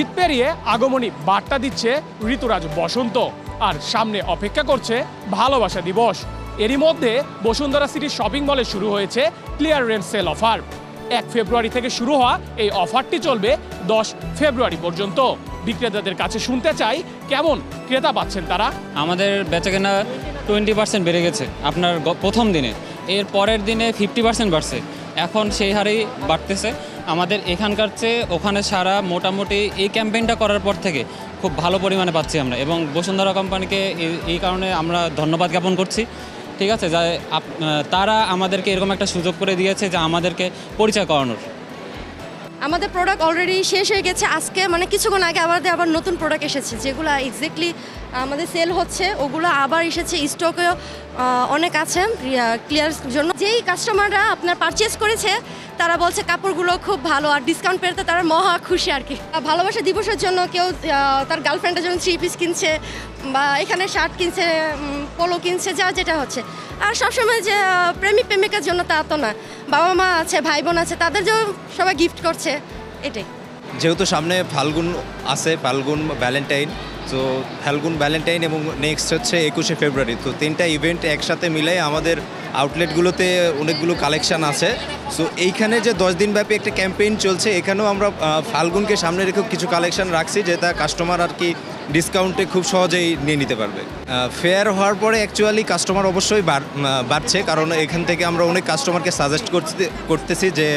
শীত পেরিয়ে আগমনী বার্তা দিচ্ছে ঋতুরাজ বসন্ত, আর সামনে অপেক্ষা করছে ভালোবাসা দিবস। এরই মধ্যে বসুন্ধরা সিটি শপিং মলে শুরু হয়েছে ক্লিয়ারেন্স সেল অফার। 1 ফেব্রুয়ারি থেকে শুরু হওয়া এই অফারটি চলবে 10 ফেব্রুয়ারি পর্যন্ত। বিক্রেতাদের কাছে শুনতে চাই কেমন ক্রেতা পাচ্ছেন তারা। আমাদের বেচাকেনা 20% বেড়ে গেছে আপনার প্রথম দিনে, এর পরের দিনে 50% বাড়ছে, এখন সেই হারেই বাড়তেছে। আমাদের এখানকার চেয়ে ওখানে সারা মোটামুটি এই ক্যাম্পেইনটা করার পর থেকে খুব ভালো পরিমাণে পাচ্ছি আমরা, এবং বসুন্ধরা কোম্পানিকে এই কারণে আমরা ধন্যবাদ জ্ঞাপন করছি। ঠিক আছে, যা তারা আমাদেরকে এরকম একটা সুযোগ করে দিয়েছে যা আমাদেরকে পরিচয় করানোর। আমাদের প্রোডাক্ট অলরেডি শেষ হয়ে গেছে আজকে, মানে কিছুক্ষণ আগে আবার নতুন প্রোডাক্ট এসেছে যেগুলো এক্স্যাক্টলি আমাদের সেল হচ্ছে, ওগুলো আবার এসেছে। স্টকেও অনেক আছে ক্লিয়ার জন্য। যেই কাস্টমাররা আপনার পারচেস করেছে তারা বলছে কাপড়গুলো খুব ভালো, আর ডিসকাউন্ট পেতে তারা মহা খুশি আর কি। ভালোবাসা দিবসের জন্য কেউ তার গার্লফ্রেন্ডের জন্য 3 পিস কিনছে, বা এখানে শার্ট কিনছে, পোলো কিনছে, যা যেটা হচ্ছে। আর সবসময় যে প্রেমিক প্রেমিকার জন্য তা তো না, বাবা মা আছে, ভাই বোন আছে, তাদের জন্য সবাই গিফট করছে, এটাই। যেহেতু সামনে ফাল্গুন আছে, ফাল্গুন ভ্যালেন্টাইন, তো ফাল্গুন ভ্যালেন্টাইন এবং নেক্সট হচ্ছে 21শে ফেব্রুয়ারি, তো 3টা ইভেন্ট একসাথে মিলে আমাদের আউটলেটগুলোতে অনেকগুলো কালেকশান আছে। সো এইখানে যে 10 দিন ব্যাপী একটা ক্যাম্পেইন চলছে, এখানেও আমরা ফাল্গুনকে সামনে রেখে কিছু কালেকশান রাখছি যেটা কাস্টমার আর কি ডিসকাউন্টে খুব সহজেই নিয়ে নিতে পারবে। ফেয়ার হওয়ার পরে অ্যাকচুয়ালি কাস্টমার অবশ্যই বাড়ছে, কারণ এখান থেকে আমরা অনেক কাস্টমারকে সাজেস্ট করতেছি যে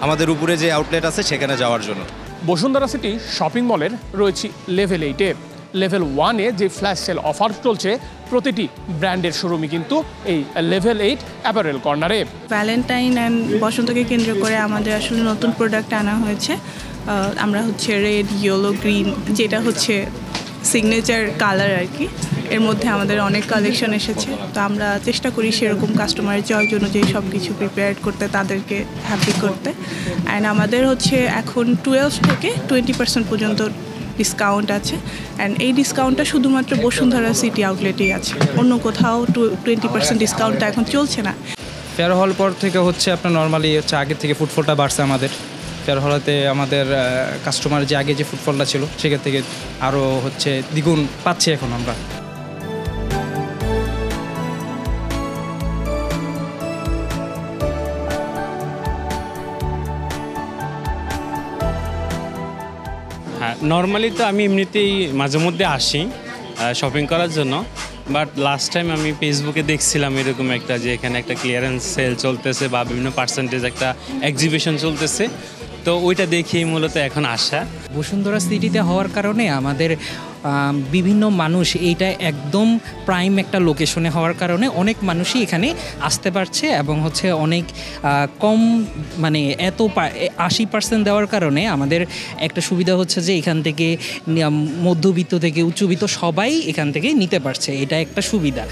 আমাদের উপরে যে আউটলেট আছে সেখানে যাওয়ার জন্য। বসুন্ধরা সিটি শপিং মলের রয়েছে লেভেল 8-এ। লেভেল 1-এ যে ফ্ল্যাশ সেল অফার চলছে প্রতিটি ব্র্যান্ডের শোরুমই কিন্তু এই লেভেল 8 অ্যাপারেল কর্নারে। ভ্যালেন্টাইন অ্যান্ড বসন্তকে কেন্দ্র করে আমাদের আসলে নতুন প্রোডাক্ট আনা হয়েছে। আমরা হচ্ছে রেড, ইয়েলো, গ্রিন, যেটা হচ্ছে সিগনেচার কালার আর কি, এর মধ্যে আমাদের অনেক কালেকশন এসেছে। তো আমরা চেষ্টা করি সেরকম কাস্টমারের জয়ের জন্য যে সব কিছু প্রিপেয়ার করতে, তাদেরকে হ্যাপি করতে। অ্যান্ড আমাদের হচ্ছে এখন 12 থেকে 20% পর্যন্ত ডিসকাউন্ট আছে, অ্যান্ড এই ডিসকাউন্টটা শুধুমাত্র বসুন্ধরা সিটি আউটলেটেই আছে, অন্য কোথাও 20% ডিসকাউন্টটা এখন চলছে না। ফেয়ার হল পর থেকে হচ্ছে আপনার নর্মালি হচ্ছে আগের থেকে ফুটফলটা বাড়ছে আমাদের। ফেয়ার হলেতে আমাদের কাস্টমার যে আগে যে ফুটফলটা ছিল সেখান থেকে আরও হচ্ছে দ্বিগুণ পাচ্ছি এখন আমরা। হ্যাঁ, নর্মালি তো আমি এমনিতেই মাঝে মধ্যে আসি শপিং করার জন্য, বাট লাস্ট টাইম আমি ফেসবুকে দেখছিলাম এরকম একটা, যে এখানে একটা ক্লিয়ারেন্স সেল চলতেছে বা বিভিন্ন পার্সেন্টেজ একটা এক্সিবিশন চলতেছে, তো ওইটা দেখেই মূলত এখন আসা। বসুন্ধরা সিটিতে হওয়ার কারণে আমাদের বিভিন্ন মানুষ, এইটা একদম প্রাইম একটা লোকেশনে হওয়ার কারণে অনেক মানুষই এখানে আসতে পারছে, এবং হচ্ছে অনেক কম, মানে এত 80% দেওয়ার কারণে আমাদের একটা সুবিধা হচ্ছে যে এখান থেকে মধ্যবিত্ত থেকে উচ্চবিত্ত সবাই এখান থেকে নিতে পারছে, এটা একটা সুবিধা।